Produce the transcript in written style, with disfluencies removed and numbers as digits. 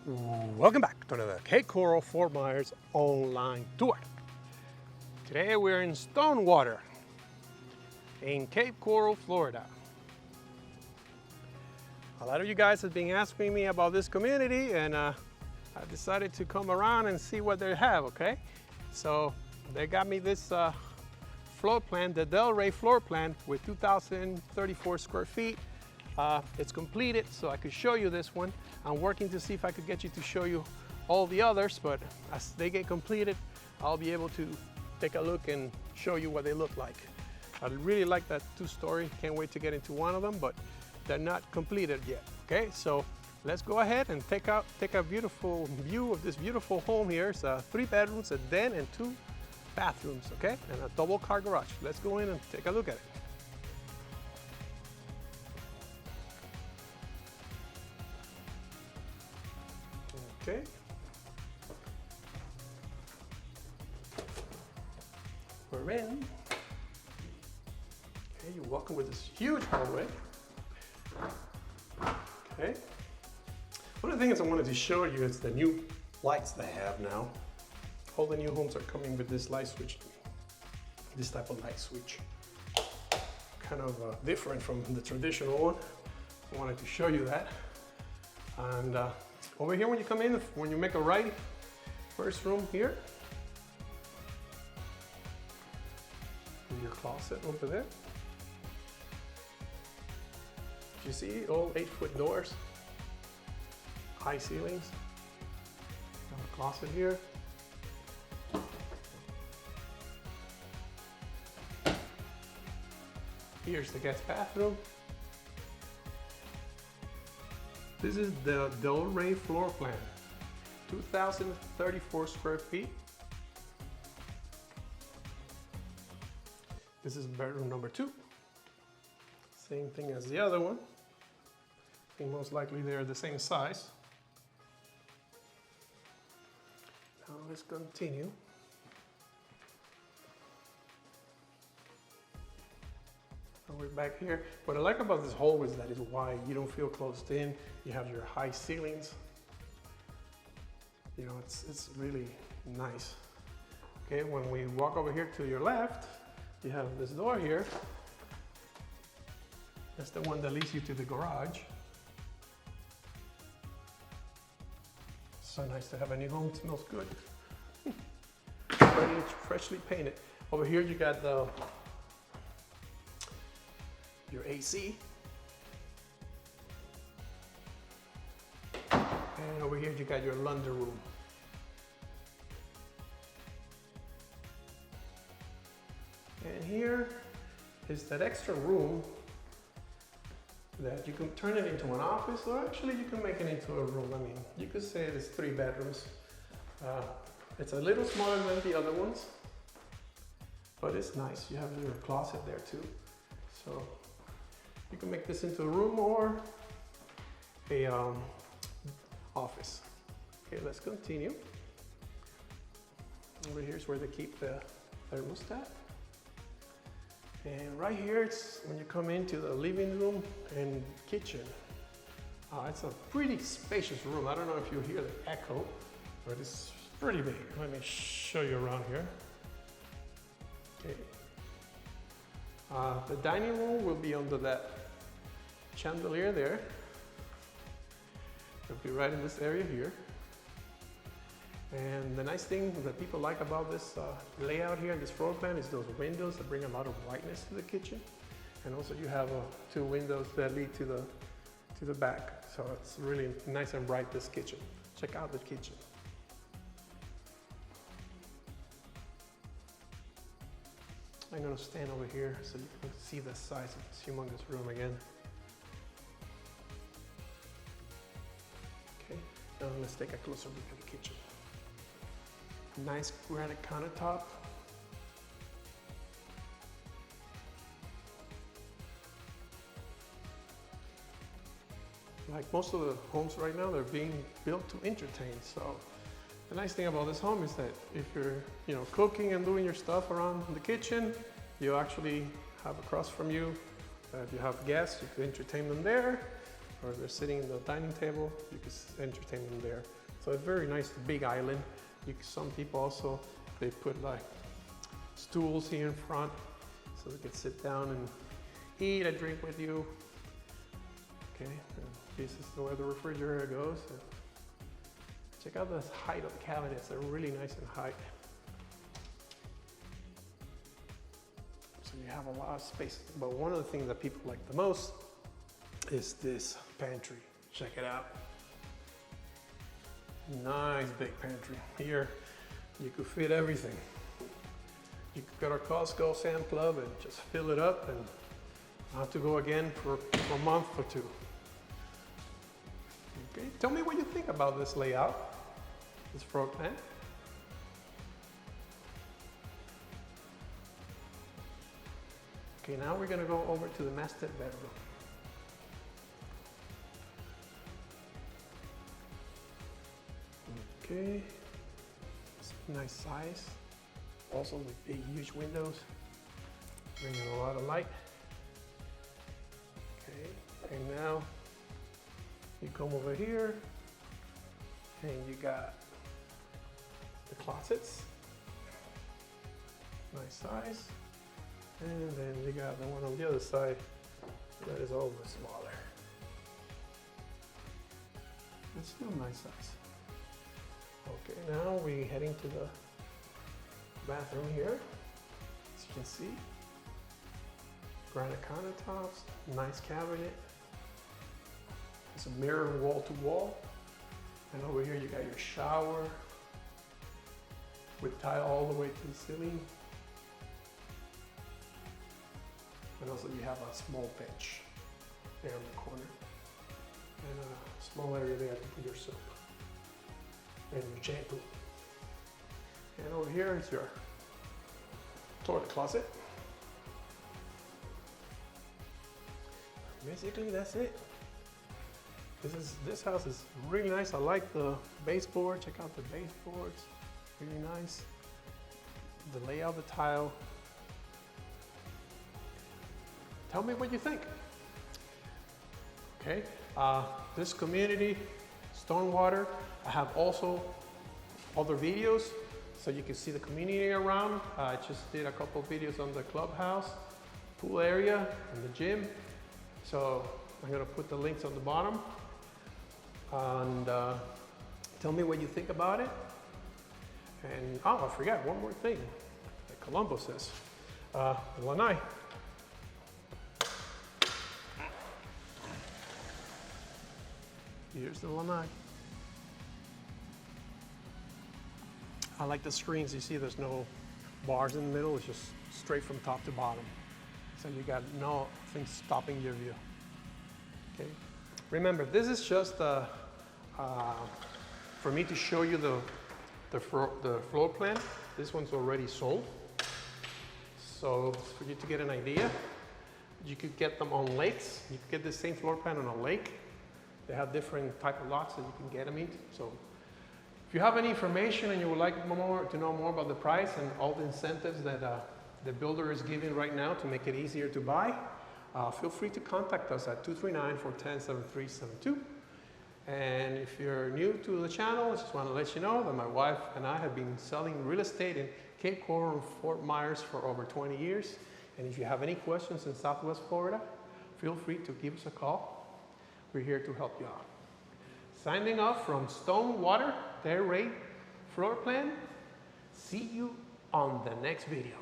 Welcome back to another Cape Coral Fort Myers online tour. Today we're in Stonewater in Cape Coral, Florida. A lot of you guys have been asking me about this community, and I decided to come around and see what they have, okay? So they got me this floor plan, the Del Rey floor plan with 2,034 square feet. It's completed, so I could show you this one. I'm working to see if I could get you to show you all the others, but as they get completed, I'll be able to take a look and show you what they look like. I really like that two-story. Can't wait to get into one of them, but they're not completed yet. Okay, so let's go ahead and take a beautiful view of this beautiful home here. It's 3 bedrooms, a den, and 2 bathrooms, okay, and a double car garage. Let's go in and take a look at it. Okay. We're in. Okay, you walk in with this huge hallway. Okay. One of the things I wanted to show you is the new lights they have now. All the new homes are coming with this light switch, this type of light switch. Kind of different from the traditional one. I wanted to show you that. And over here, when you come in, when you make a right, first room here, your closet over there. You see all 8-foot doors, high ceilings. Got a closet here. Here's the guest bathroom. This is the Del Rey floor plan, 2,034 square feet. This is bedroom number 2. Same thing as the other one. I think most likely they're the same size. Now let's continue. We're back here. What I like about this hallway is that it's wide. You don't feel closed in. You have your high ceilings. You know, it's really nice. Okay, when we walk over here to your left, you have this door here. That's the one that leads you to the garage. So nice to have a new home. It smells good. Freshly painted. Over here you got your AC. And over here you got your laundry room. And here is that extra room that you can turn it into an office, or actually you can make it into a room. I mean, you could say it's 3 bedrooms. It's a little smaller than the other ones, but it's nice. You have your closet there too. So you can make this into a room or a office. Okay, let's continue. Over here is where they keep the thermostat. And right here, it's when you come into the living room and kitchen. It's a pretty spacious room. I don't know if you hear the echo, but it's pretty big. Let me show you around here. Okay. The dining room will be under that chandelier there. It'll be right in this area here. And the nice thing that people like about this layout here, this floor plan, is those windows that bring a lot of whiteness to the kitchen. And also you have 2 windows that lead to the back. So it's really nice and bright, this kitchen. Check out the kitchen. I'm gonna stand over here so you can see the size of this humongous room again. Okay, now let's take a closer look at the kitchen. Nice granite countertop. Like most of the homes right now, they're being built to entertain. So the nice thing about this home is that if you're cooking and doing your stuff around the kitchen, you actually have across from you, if you have guests, you can entertain them there. or they're sitting in the dining table, you can entertain them there. So it's very nice, big island. Some people also, they put like stools here in front so they can sit down and eat a drink with you. Okay, and this is where the refrigerator goes. Check out the height of the cabinets, they're really nice in height. So you have a lot of space. But one of the things that people like the most is this pantry. Check it out. Nice big pantry. Here, you could fit everything. You could go to Costco, Sam Club, and just fill it up and not have to go again for a month or two. Okay, tell me what you think about this layout, this floor plan. Okay, now we're gonna go over to the master bedroom. Okay, it's a nice size. Also with big, huge windows, bringing a lot of light. Okay, and now you come over here and you got the closets, nice size. And then you got the one on the other side that is a little bit smaller. It's still nice size. Okay, now we're heading to the bathroom here. As you can see, granite countertops, nice cabinet. It's a mirror wall to wall. And over here you got your shower with tile all the way to the ceiling. And also you have a small bench there in the corner. And a small area there to put your soap and your shampoo. And over here is your toilet closet. Basically, that's it. This house is really nice. I like the baseboard. Check out the baseboards. Really nice. The layout of the tile. Tell me what you think. Okay, this community, Stonewater, I have also other videos so you can see the community around. I just did a couple of videos on the clubhouse, pool area, and the gym. So I'm gonna put the links on the bottom. And tell me what you think about it. And oh, I forgot one more thing, like Colombo says, Lanai. Here's the Lanai. I like the screens. You see there's no bars in the middle. It's just straight from top to bottom. So you got nothing stopping your view. Okay. Remember, this is just for me to show you the floor plan. This one's already sold. So for you to get an idea, you could get them on lakes. You could get the same floor plan on a lake. They have different type of lots that you can get them in. So if you have any information and you would like to know more about the price and all the incentives that the builder is giving right now to make it easier to buy, feel free to contact us at 239-410-7372. And if you're new to the channel, I just want to let you know that my wife and I have been selling real estate in Cape Coral and Fort Myers for over 20 years. And if you have any questions in Southwest Florida, feel free to give us a call. We're here to help you out. Signing off from Stonewater, their rate floor plan. See you on the next video.